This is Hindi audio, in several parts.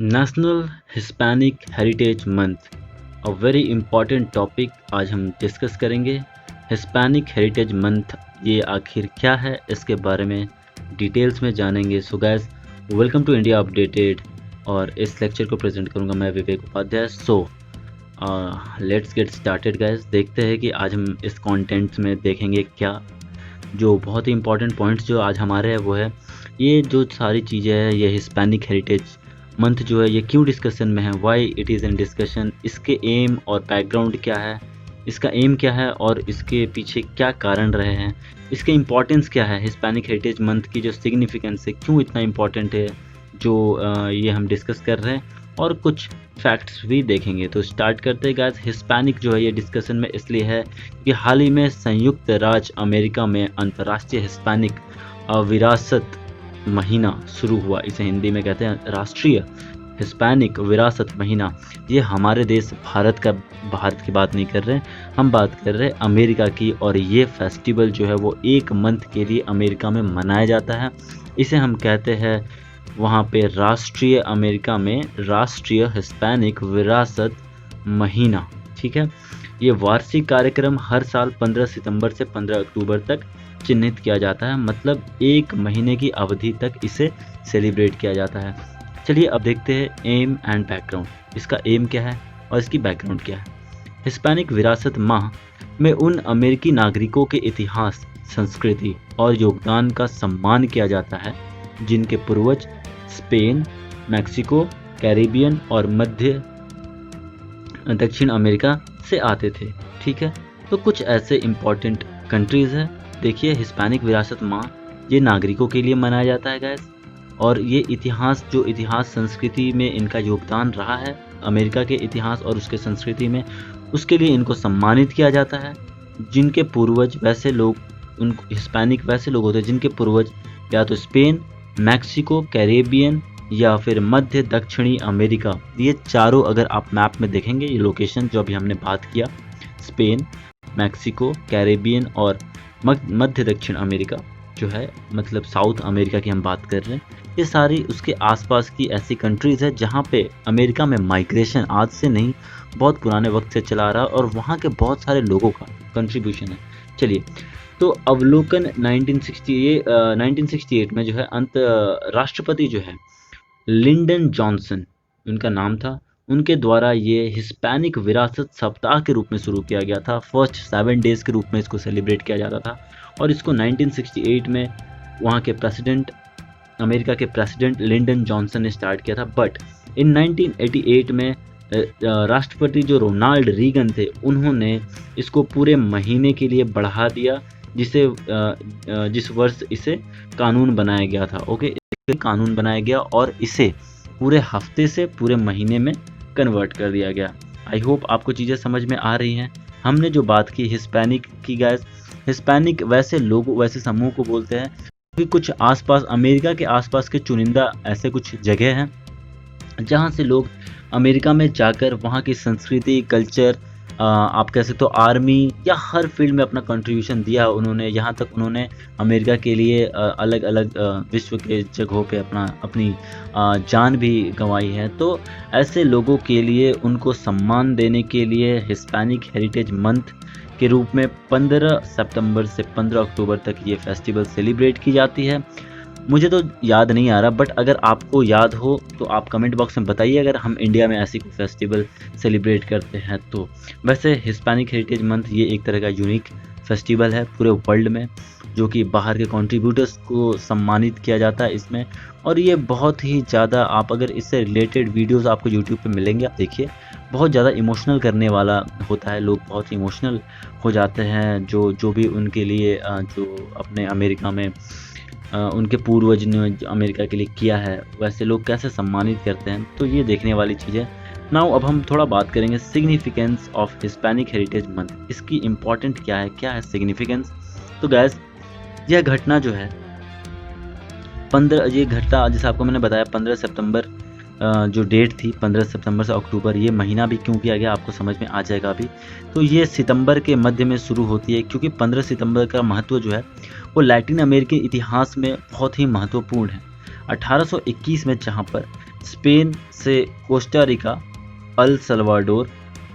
National Hispanic heritage month, a very important topic आज हम डिस्कस करेंगे। हिस्पैनिक हेरिटेज मंथ ये आखिर क्या है, इसके बारे में डिटेल्स में जानेंगे। So guys, welcome to India updated, और इस लेक्चर को प्रेजेंट करूंगा मैं Vivek Upadhyay. So let's get started guys. देखते हैं कि आज हम इस कंटेंट में देखेंगे क्या, जो बहुत ही इंपॉर्टेंट पॉइंट्स जो आज हमारे हैं वो है ये जो सारी चीज़ें हैं। ये हिस्पैनिक हेरिटेज मंथ जो है ये क्यों डिस्कशन में है, why it is in discussion, इसके एम और बैकग्राउंड क्या है, इसका एम क्या है और इसके पीछे क्या कारण रहे हैं, इसके इम्पोर्टेंस क्या है, हिस्पैनिक हेरिटेज मंथ की जो सिग्निफिकेंस है क्यों इतना इम्पोर्टेंट है, जो ये हम डिस्कस कर रहे हैं, और कुछ फैक्ट्स भी देखेंगे। तो स्टार्ट करते हैं गाइस। हिस्पैनिक जो है ये डिस्कशन में इसलिए है कि हाल ही में संयुक्त राज्य अमेरिका में अंतर्राष्ट्रीय हिस्पैनिक विरासत महीना शुरू हुआ। इसे हिंदी में कहते हैं राष्ट्रीय हिस्पैनिक विरासत महीना। ये हमारे देश भारत की बात नहीं कर रहे हैं, हम बात कर रहे हैं अमेरिका की। और ये फेस्टिवल जो है वो एक मंथ के लिए अमेरिका में मनाया जाता है। इसे हम कहते हैं वहाँ पे राष्ट्रीय, अमेरिका में राष्ट्रीय हिस्पैनिक विरासत महीना। ठीक है, ये वार्षिक कार्यक्रम हर साल 15 सितंबर से 15 अक्टूबर तक चिन्हित किया जाता है, मतलब एक महीने की अवधि तक इसे सेलिब्रेट किया जाता है। चलिए अब देखते हैं एम एंड बैकग्राउंड, इसका एम क्या है और इसकी बैकग्राउंड क्या है। हिस्पैनिक विरासत माह में उन अमेरिकी नागरिकों के इतिहास, संस्कृति और योगदान का सम्मान किया जाता है जिनके पूर्वज स्पेन, मैक्सिको, कैरिबियन और मध्य दक्षिण अमेरिका से आते थे। ठीक है, तो कुछ ऐसे इम्पोर्टेंट कंट्रीज़ हैं। देखिए, हिस्पैनिक विरासत माह ये नागरिकों के लिए मनाया जाता है गैस, और ये इतिहास, जो इतिहास संस्कृति में इनका योगदान रहा है अमेरिका के इतिहास और उसके संस्कृति में, उसके लिए इनको सम्मानित किया जाता है। जिनके पूर्वज वैसे लोग, उन हिस्पैनिक वैसे लोग होते हैं जिनके पूर्वज या तो स्पेन, मैक्सिको, कैरेबियन या फिर मध्य दक्षिणी अमेरिका, ये चारों अगर आप मैप में देखेंगे, ये लोकेशन जो अभी हमने बात किया, स्पेन, मैक्सिको, कैरेबियन और मध्य दक्षिण अमेरिका जो है, मतलब साउथ अमेरिका की हम बात कर रहे हैं, ये सारी उसके आसपास की ऐसी कंट्रीज़ है जहाँ पे अमेरिका में माइग्रेशन आज से नहीं, बहुत पुराने वक्त से चला आ रहा, और वहाँ के बहुत सारे लोगों का कंट्रीब्यूशन है। चलिए, तो अवलोकन 1968 में जो है राष्ट्रपति जो है लिंडन जॉनसन, उनका नाम था, उनके द्वारा ये हिस्पैनिक विरासत सप्ताह के रूप में शुरू किया गया था। फर्स्ट 7 डेज के रूप में इसको सेलिब्रेट किया जाता था, और इसको 1968 में वहाँ के प्रेसिडेंट, अमेरिका के प्रेसिडेंट लिंडन जॉनसन ने स्टार्ट किया था। बट इन 1988 में राष्ट्रपति जो रोनाल्ड रीगन थे, उन्होंने इसको पूरे महीने के लिए बढ़ा दिया, जिस वर्ष इसे कानून बनाया गया था। ओके, कानून बनाया गया और इसे पूरे हफ्ते से पूरे महीने में कन्वर्ट कर दिया गया। आई होप आपको चीज़ें समझ में आ रही हैं। हमने जो बात की हिस्पैनिक की गाइस, हिस्पैनिक वैसे लोग, वैसे समूह को बोलते हैं कि कुछ आसपास, अमेरिका के आसपास के चुनिंदा ऐसे कुछ जगह हैं जहाँ से लोग अमेरिका में जाकर वहाँ की संस्कृति, कल्चर, आप कह सकते हो आर्मी, या हर फील्ड में अपना कंट्रीब्यूशन दिया उन्होंने। यहाँ तक उन्होंने अमेरिका के लिए अलग अलग विश्व के जगहों पे अपनी जान भी गंवाई है। तो ऐसे लोगों के लिए उनको सम्मान देने के लिए हिस्पैनिक हेरिटेज मंथ के रूप में 15 सितंबर से 15 अक्टूबर तक ये फेस्टिवल सेलिब्रेट की जाती है। मुझे तो याद नहीं आ रहा, बट अगर आपको याद हो तो आप कमेंट बॉक्स में बताइए अगर हम इंडिया में ऐसी कोई फेस्टिवल सेलिब्रेट करते हैं तो। वैसे हिस्पैनिक हेरिटेज मंथ ये एक तरह का यूनिक फेस्टिवल है पूरे वर्ल्ड में, जो कि बाहर के कंट्रीब्यूटर्स को सम्मानित किया जाता है इसमें। और ये बहुत ही ज़्यादा, आप अगर इससे रिलेटेड वीडियोस आपको यूट्यूब पे मिलेंगे, आप देखिए, बहुत ज़्यादा इमोशनल करने वाला होता है। लोग बहुत इमोशनल हो जाते हैं, जो भी उनके लिए, जो अपने अमेरिका में उनके पूर्वज ने अमेरिका के लिए किया है, वैसे लोग कैसे सम्मानित करते हैं। तो ये देखने वाली चीज़ है। नाउ अब हम थोड़ा बात करेंगे significance of Hispanic heritage month, इसकी इम्पोर्टेंट क्या है सिग्निफिकेंस। तो गैस, यह घटना जो है ये घटना जैसे आपको मैंने बताया 15 सितंबर जो डेट थी, 15 सितंबर से अक्टूबर, ये महीना भी क्यों किया गया आपको समझ में आ जाएगा अभी। तो ये सितंबर के मध्य में शुरू होती है, क्योंकि 15 सितंबर का महत्व जो है वो लैटिन अमेरिकी इतिहास में बहुत ही महत्वपूर्ण है। 1821 में जहाँ पर स्पेन से Costa Rica, El Salvador,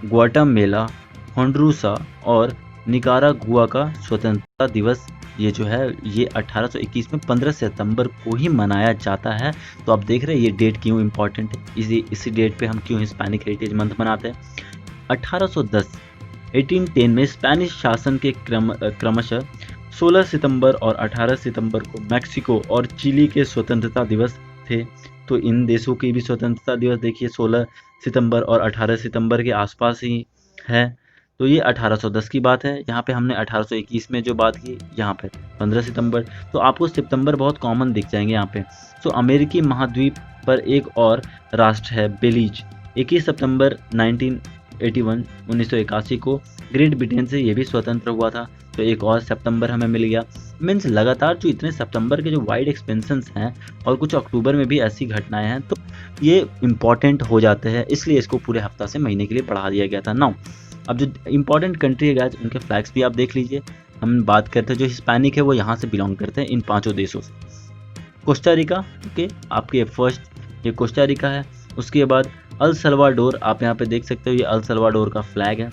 Guatemala, Honduras और निकारागुआ का स्वतंत्रता दिवस ये जो है ये 1821 में 15 सितंबर को ही मनाया जाता है। तो आप देख रहे हैं ये डेट क्यों इम्पोर्टेंट है, इसी डेट पे हम क्यों हिस्पैनिक हेरिटेज मंथ मनाते हैं। 1810 में स्पेनिश शासन के क्रमशः 16 सितंबर और 18 सितंबर को मैक्सिको और चिली के स्वतंत्रता दिवस थे। तो इन देशों की भी स्वतंत्रता दिवस देखिए 16 सितंबर और 18 सितंबर के आसपास ही है। तो ये 1810 की बात है। यहाँ पे हमने 1821 में जो बात की, यहाँ पे 15 सितंबर। तो आपको सितंबर बहुत कॉमन दिख जाएंगे यहाँ पे। तो अमेरिकी महाद्वीप पर एक और राष्ट्र है बेलीज। 21 सितंबर 1981 को ग्रेट ब्रिटेन से ये भी स्वतंत्र हुआ था। तो एक और सितंबर हमें मिल गया। मीन्स लगातार जो इतने सितंबर के जो वाइड एक्सपेंशंस हैं और कुछ अक्टूबर में भी ऐसी घटनाएं हैं, तो ये इम्पॉर्टेंट हो जाते हैं, इसलिए इसको पूरे हफ्ता से महीने के लिए बढ़ा दिया गया था। नाउ अब जो इम्पॉर्टेंट कंट्री है गाइस, उनके फ्लैग्स भी आप देख लीजिए। हम बात करते हैं जो हिस्पैनिक है वो यहाँ से बिलोंग करते हैं, इन 5 देशों से। कोस्टा रिका, ओके, आपके फर्स्ट ये कोस्टा रिका है। उसके बाद अल सल्वाडोर, आप यहाँ पे देख सकते हो ये अल सल्वाडोर का फ्लैग है।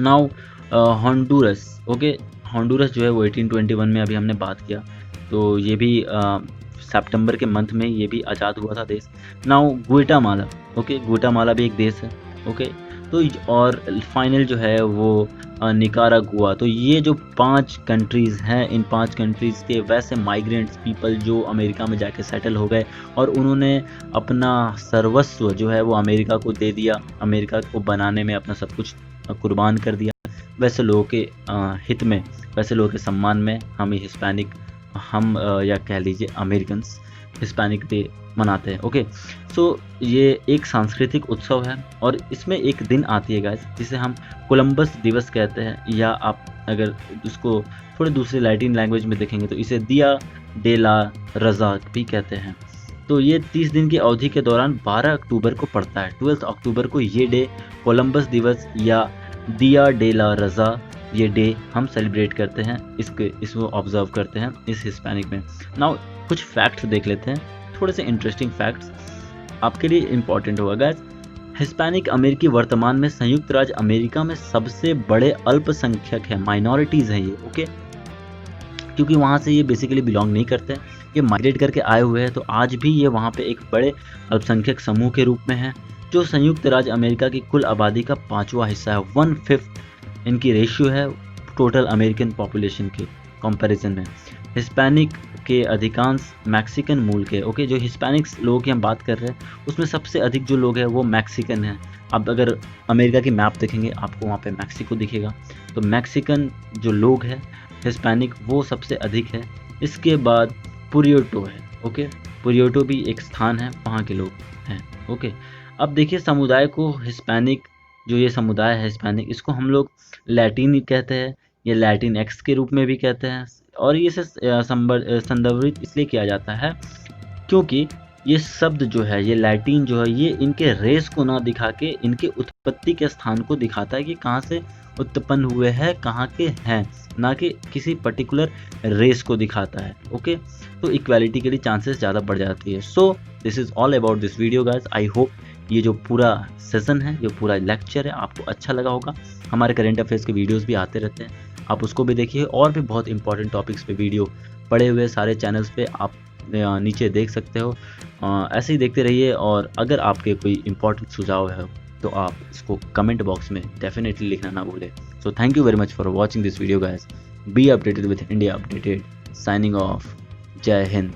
नाउ होंडुरास, ओके, होंडुरास जो है वो 1821 में अभी हमने बात किया। तो ये भी सितंबर के मंथ में ये भी आज़ाद हुआ था देश। नाउ ग्वाटेमाला, ओके, ग्वाटेमाला भी एक देश है, ओके। तो और फाइनल जो है वो निकारागुआ। तो ये जो 5 कंट्रीज़ हैं, इन 5 कंट्रीज़ के वैसे माइग्रेंट्स पीपल जो अमेरिका में जाके सेटल हो गए और उन्होंने अपना सर्वस्व जो है वो अमेरिका को दे दिया, अमेरिका को बनाने में अपना सब कुछ कुर्बान कर दिया। वैसे लोगों के हित में, वैसे लोगों के सम्मान में हम हिस्पैनिक, हम या कह लीजिए अमेरिकन्स हिस्पैनिक डे मनाते हैं, ओके। सो ये एक सांस्कृतिक उत्सव है और इसमें एक दिन आती है गाइस जिसे हम कोलंबस दिवस कहते हैं, या आप अगर उसको थोड़े दूसरे लैटिन लैंग्वेज में देखेंगे तो इसे दिया डे ला रज़ा भी कहते हैं। तो ये 30 दिन की अवधि के दौरान 12 अक्टूबर को पड़ता है। 12 अक्टूबर को ये डे कोलंबस दिवस या दिया डे ला रज़ा ये डे हम सेलिब्रेट करते हैं, इसको ऑब्जर्व करते हैं इस हिस्पैनिक में। नाउ कुछ फैक्ट्स देख लेते हैं, थोड़े से इंटरेस्टिंग फैक्ट्स आपके लिए इम्पोर्टेंट होगा गाइस। हिस्पैनिक अमेरिकी वर्तमान में संयुक्त राज्य अमेरिका में सबसे बड़े अल्पसंख्यक है, माइनॉरिटीज़ हैं ये, ओके। क्योंकि वहाँ से ये बेसिकली बिलोंग नहीं करते, ये माइग्रेट करके आए हुए हैं। तो आज भी ये वहाँ पे एक बड़े अल्पसंख्यक समूह के रूप में है, जो संयुक्त राज्य अमेरिका की कुल आबादी का 5वां हिस्सा है। 1/5 इनकी रेशियो है टोटल अमेरिकन पॉपुलेशन के कंपैरिजन में। हिस्पैनिक के अधिकांश मैक्सिकन मूल के, ओके। जो हिस्पैनिक्स लोगों की हम बात कर रहे हैं उसमें सबसे अधिक जो लोग हैं वो मैक्सिकन हैं। अब अगर अमेरिका की मैप देखेंगे आपको वहाँ पे मैक्सिको दिखेगा। तो मैक्सिकन जो लोग हैं हिस्पैनिक वो सबसे अधिक है। इसके बाद पुरियोटो है, ओके। पुरियोटो भी एक स्थान है, वहाँ के लोग हैं, ओके। अब देखिए समुदाय को हिस्पैनिक, जो ये समुदाय है हिस्पैनिक, इसको हम लोग लैटिन कहते हैं, ये लैटिन एक्स के रूप में भी कहते हैं। और ये संदर्भित इसलिए किया जाता है क्योंकि ये शब्द जो है, ये लैटिन जो है, ये इनके रेस को ना दिखा के इनके उत्पत्ति के स्थान को दिखाता है कि कहाँ से उत्पन्न हुए हैं, कहाँ के हैं, ना कि किसी पर्टिकुलर रेस को दिखाता है, ओके। तो इक्वालिटी के लिए चांसेस ज़्यादा बढ़ जाती है। So this is all about this video guys. I hope ये जो पूरा सेशन है, जो पूरा लेक्चर है, आपको अच्छा लगा होगा। हमारे करंट अफेयर्स के वीडियोस भी आते रहते हैं, आप उसको भी देखिए। और भी बहुत इंपॉर्टेंट टॉपिक्स पे वीडियो पड़े हुए सारे चैनल्स पे आप नीचे देख सकते हो। ऐसे ही देखते रहिए। और अगर आपके कोई इंपॉर्टेंट सुझाव है तो आप इसको कमेंट बॉक्स में डेफिनेटली लिखना ना भूलें। So thank you very much for watching this video guys. Be updated with India updated. Signing off. जय हिंद।